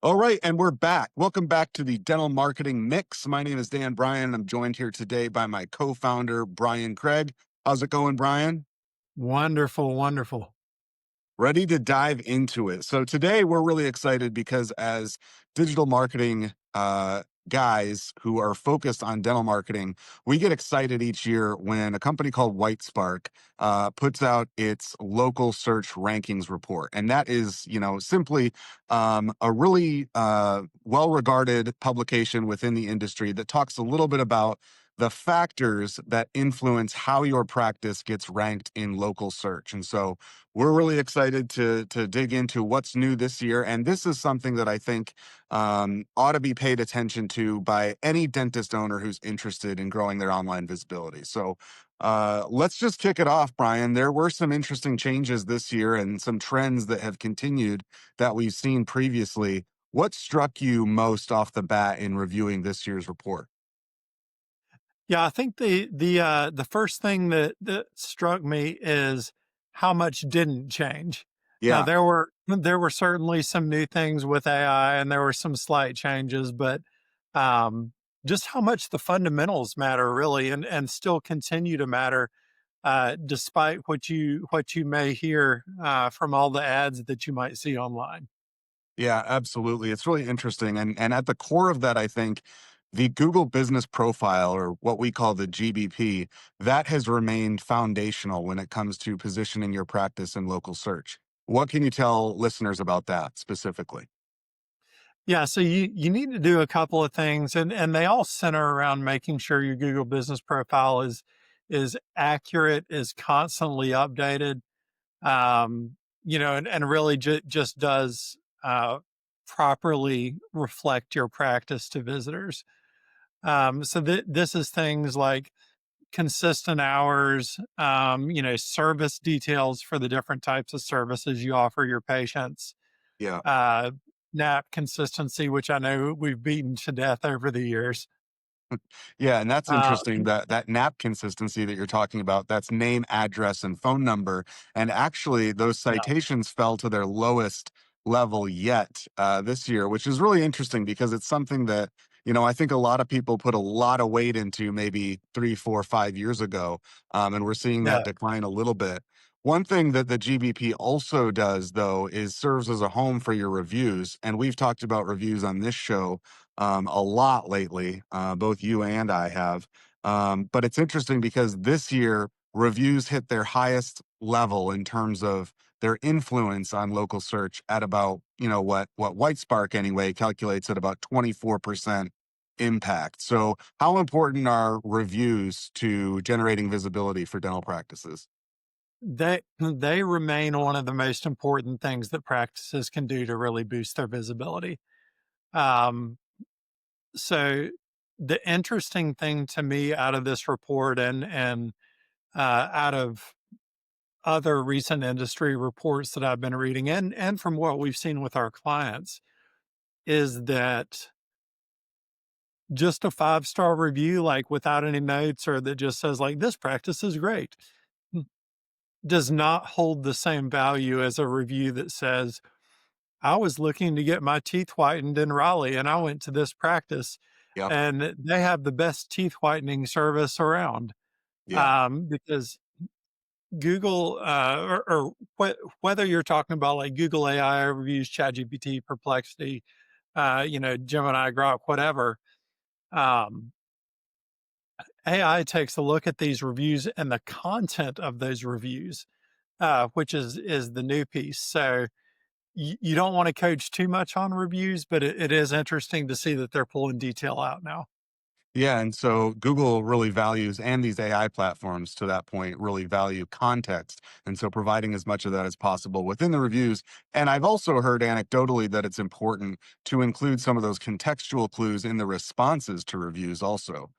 All right, and we're back. Welcome back to the Dental Marketing Mix. My name is Dan Bryan. I'm joined here today by my co-founder, Brian Craig. How's it going, Brian? Wonderful, wonderful. Ready to dive into it. So today we're really excited because as digital marketing guys who are focused on dental marketing, we get excited each year when a company called Whitespark puts out its local search rankings report. And that is, simply a really well-regarded publication within the industry that talks a little bit about the factors that influence how your practice gets ranked in local search. And so we're really excited to dig into what's new this year, and this is something that I think ought to be paid attention to by any dentist owner who's interested in growing their online visibility. So let's just kick it off, Brian. There were some interesting changes this year and some trends that have continued that we've seen previously. What struck you most off the bat in reviewing this year's report? Yeah, I think the first thing that struck me is how much didn't change. Now Yeah. there were certainly some new things with AI and there were some slight changes, but um, just how much the fundamentals matter really and still continue to matter despite what you may hear from all the ads that you might see online. Yeah, absolutely. It's really interesting. And at the core of that, I think the Google Business Profile, or what we call the GBP, that has remained foundational when it comes to positioning your practice in local search. What can you tell listeners about that specifically? Yeah, so you need to do a couple of things and they all center around making sure your Google Business Profile is accurate, is constantly updated, and really just does properly reflect your practice to visitors. This is things like consistent hours, service details for the different types of services you offer your patients, Yeah. uh, nap consistency, which I know we've beaten to death over the years. Yeah, and that's Uh, interesting that that NAP consistency that you're talking about, that's name, address, and phone number. And actually, those yeah, citations fell to their lowest level yet this year, which is really interesting because it's something that, I think a lot of people put a lot of weight into maybe 3, 4, 5 years ago. And we're seeing that yeah, decline a little bit. One thing that the GBP also does, though, is serves as a home for your reviews. And we've talked about reviews on this show a lot lately. Both you and I have. But it's interesting because this year reviews hit their highest level in terms of their influence on local search at about, what Whitespark anyway calculates at about 24% impact. So how important are reviews to generating visibility for dental practices? they remain one of the most important things that practices can do to really boost their visibility. Um, so the interesting thing to me out of this report and out of other recent industry reports that I've been reading and from what we've seen with our clients is that just a five-star review, like without any notes or that just says like this practice is great, does not hold the same value as a review that says I was looking to get my teeth whitened in Raleigh and I went to this practice Yep. and they have the best teeth whitening service around. Yeah. Because Google, whether you're talking about like Google AI reviews, ChatGPT, Perplexity, Gemini, Grok, whatever, um, AI takes a look at these reviews and the content of those reviews, which is the new piece. So you don't want to coach too much on reviews, but it is interesting to see that they're pulling detail out now. Yeah, and so Google really values, and these AI platforms to that point really value context. And so providing as much of that as possible within the reviews. And I've also heard anecdotally that it's important to include some of those contextual clues in the responses to reviews also.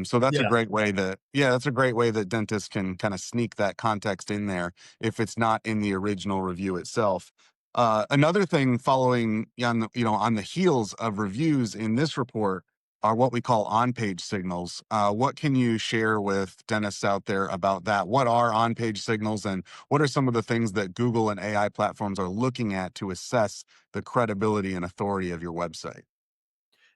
So that's a Yeah. great way that, yeah, that's a great way that dentists can kind of sneak that context in there if it's not in the original review itself. Another thing following on the heels of reviews in this report are what we call on-page signals. What can you share with dentists out there about that? What are on-page signals, and what are some of the things that Google and AI platforms are looking at to assess the credibility and authority of your website?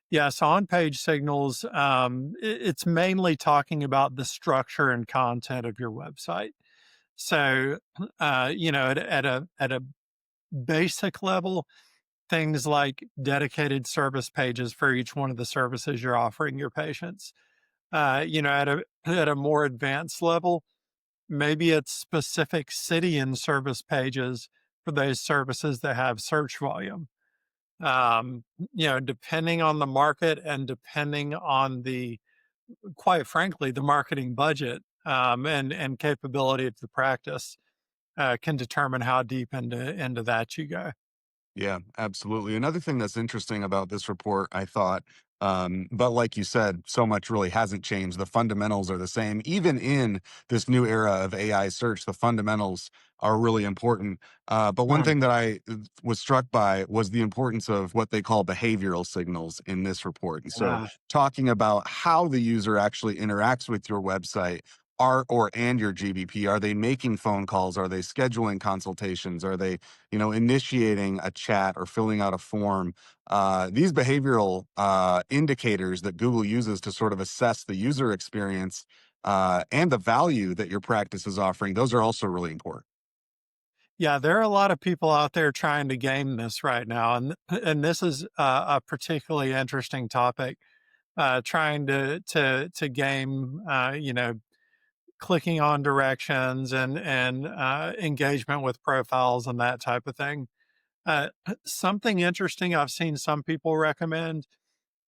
Yeah, so on-page signals, it's mainly talking about the structure and content of your website. So, at a basic level, things like dedicated service pages for each one of the services you're offering your patients. At a more advanced level, maybe it's specific city and service pages for those services that have search volume. Depending on the market and depending on quite frankly, the marketing budget and capability of the practice can determine how deep into that you go. Yeah, absolutely. Another thing that's interesting about this report, I thought, but like you said, so much really hasn't changed. The fundamentals are the same. Even in this new era of AI search, the fundamentals are really important. But one Mm. thing that I was struck by was the importance of what they call behavioral signals in this report. And so, Yeah. talking about how the user actually interacts with your website. And your GBP, are they making phone calls? Are they scheduling consultations? Are they initiating a chat or filling out a form? These behavioral indicators that Google uses to sort of assess the user experience and the value that your practice is offering, those are also really important. Yeah, there are a lot of people out there trying to game this right now, and this is a particularly interesting topic. Trying to game, clicking on directions and engagement with profiles and that type of thing. Something interesting I've seen some people recommend,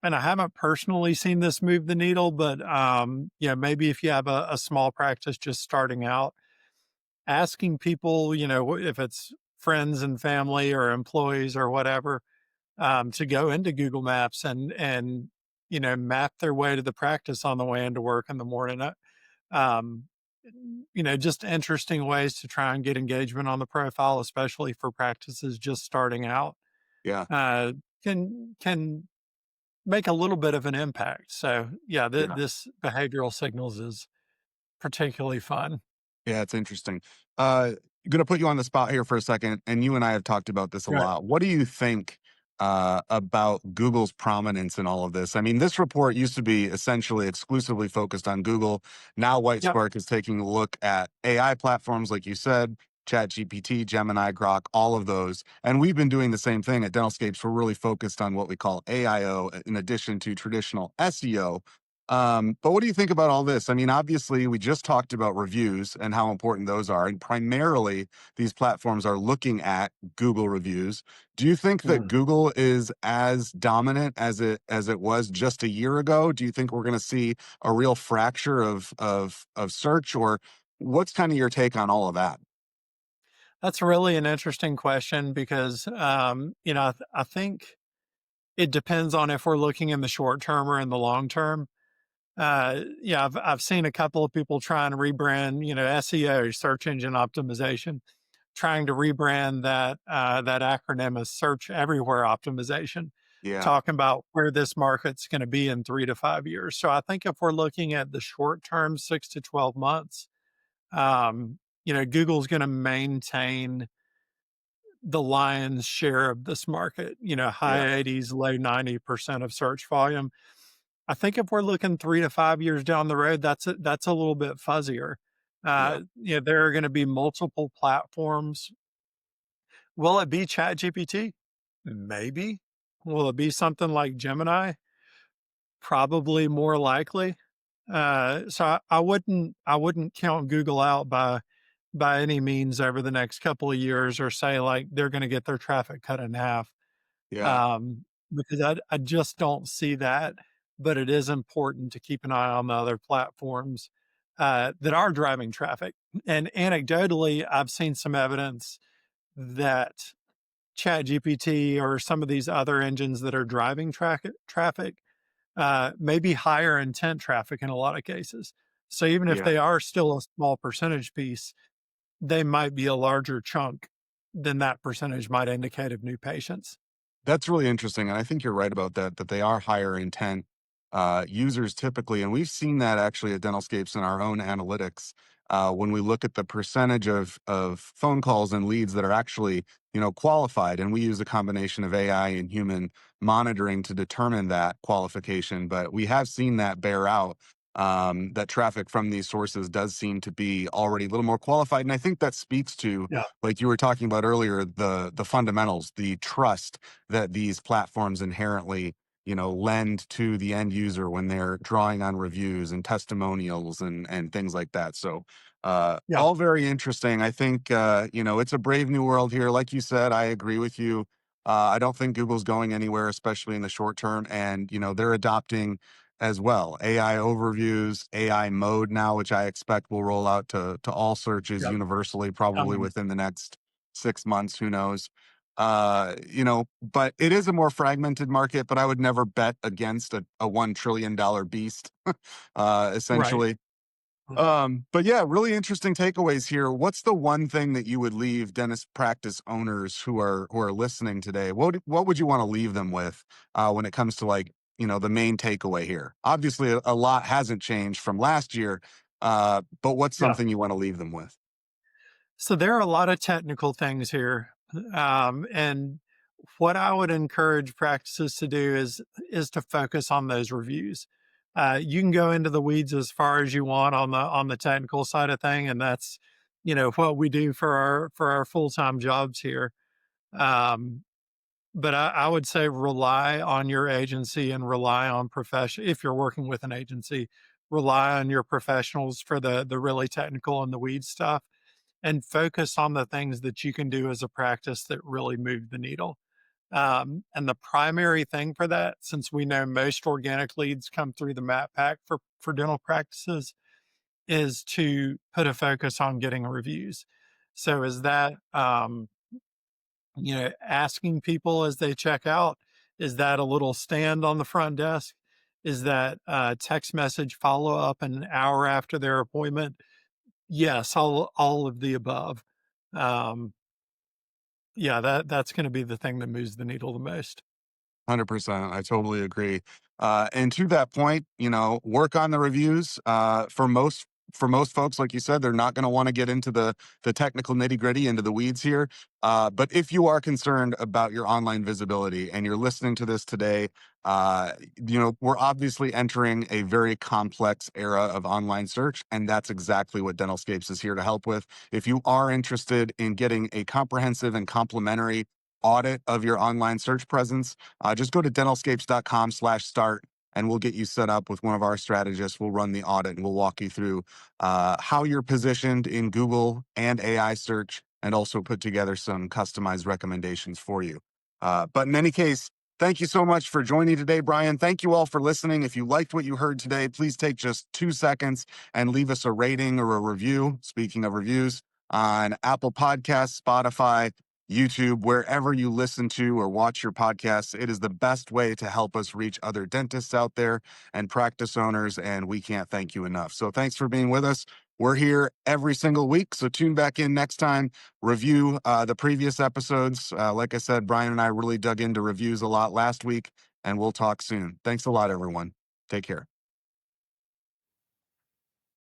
and I haven't personally seen this move the needle, but maybe if you have a small practice just starting out, asking people, if it's friends and family or employees or whatever, to go into Google Maps and map their way to the practice on the way into work in the morning. Um, just interesting ways to try and get engagement on the profile, especially for practices just starting out, Yeah, uh, can make a little bit of an impact. So yeah, yeah. this behavioral signals is particularly fun. Yeah, it's interesting. Gonna put you on the spot here for a second, and you and I have talked about this a Right. lot. What do you think about Google's prominence in all of this? I mean, this report used to be essentially exclusively focused on Google. Now, Yep. Whitespark is taking a look at AI platforms, like you said, ChatGPT, Gemini, Grok, all of those. And we've been doing the same thing at Dentalscapes. We're really focused on what we call AIO in addition to traditional SEO. But what do you think about all this? I mean, obviously, we just talked about reviews and how important those are. And primarily, these platforms are looking at Google reviews. Do you think that Mm. Google is as dominant as it was just a year ago? Do you think we're going to see a real fracture of search, or what's kind of your take on all of that? That's really an interesting question because, I think it depends on if we're looking in the short term or in the long term. Yeah, I've seen a couple of people trying to rebrand, SEO, search engine optimization, trying to rebrand that acronym as search everywhere optimization, Yeah, talking about where this market's going to be in 3 to 5 years. So I think if we're looking at the short term, 6 to 12 months, Google's going to maintain the lion's share of this market, yeah, high 80s, low 90% of search volume. I think if we're looking 3 to 5 years down the road, that's a little bit fuzzier. yeah, There are going to be multiple platforms. Will it be ChatGPT? Maybe. Will it be something like Gemini? Probably more likely. So I wouldn't count Google out by any means over the next couple of years or say like they're going to get their traffic cut in half. yeah. Because I just don't see that. But it is important to keep an eye on the other platforms that are driving traffic. And anecdotally, I've seen some evidence that ChatGPT or some of these other engines that are driving traffic may be higher intent traffic in a lot of cases. So even if Yeah. they are still a small percentage piece, they might be a larger chunk than that percentage might indicate of new patients. That's really interesting, and I think you're right about that, that they are higher intent, users typically. And we've seen that actually at Dentalscapes in our own analytics. When we look at the percentage of phone calls and leads that are actually, qualified, and we use a combination of AI and human monitoring to determine that qualification. But we have seen that bear out, that traffic from these sources does seem to be already a little more qualified. And I think that speaks to, Yeah. like you were talking about earlier, the fundamentals, the trust that these platforms inherently, lend to the end user when they're drawing on reviews and testimonials and things like that. So Yeah. all very interesting. I think it's a brave new world here. Like you said, I agree with you. I don't think Google's going anywhere, especially in the short term. And they're adopting as well AI overviews, AI mode now, which I expect will roll out to all searches Yep. universally, probably Coming. within the next 6 months. Who knows? But it is a more fragmented market. But I would never bet against a $1 trillion beast, Right. essentially. But yeah, really interesting takeaways here. What's the one thing that you would leave dentist practice owners who are listening today? What would you want to leave them with when it comes to, like, the main takeaway here? Obviously, a lot hasn't changed from last year, but what's Yeah. something you want to leave them with? So there are a lot of technical things here. And what I would encourage practices to do is to focus on those reviews. You can go into the weeds as far as you want on the technical side of thing, and that's what we do for our full time jobs here. Um, but I would say rely on your agency and rely on profession. If you're working with an agency, rely on your professionals for the really technical and the weed stuff, and focus on the things that you can do as a practice that really move the needle. And the primary thing for that, since we know most organic leads come through the map pack for dental practices, is to put a focus on getting reviews. So is that asking people as they check out? Is that a little stand on the front desk? Is that text message follow up an hour after their appointment? Yes, all of the above. Um, yeah, that's gonna be the thing that moves the needle the most. 100%. I totally agree. And to that point, work on the reviews. For most folks, like you said, they're not going to want to get into the technical nitty gritty, into the weeds here. But if you are concerned about your online visibility and you're listening to this today, we're obviously entering a very complex era of online search, and that's exactly what Dentalscapes is here to help with. If you are interested in getting a comprehensive and complimentary audit of your online search presence, just go to dentalscapes.com/start and we'll get you set up with one of our strategists. We'll run the audit and we'll walk you through how you're positioned in Google and AI search, and also put together some customized recommendations for you. But in any case, thank you so much for joining today, Brian. Thank you all for listening. If you liked what you heard today, please take just 2 seconds and leave us a rating or a review. Speaking of reviews, on Apple Podcasts, Spotify, YouTube, wherever you listen to or watch your podcasts. It is the best way to help us reach other dentists out there and practice owners, and we can't thank you enough. So thanks for being with us. We're here every single week, so tune back in next time. Review the previous episodes. Like I said, Brian and I really dug into reviews a lot last week, and we'll talk soon. Thanks a lot, everyone. Take care.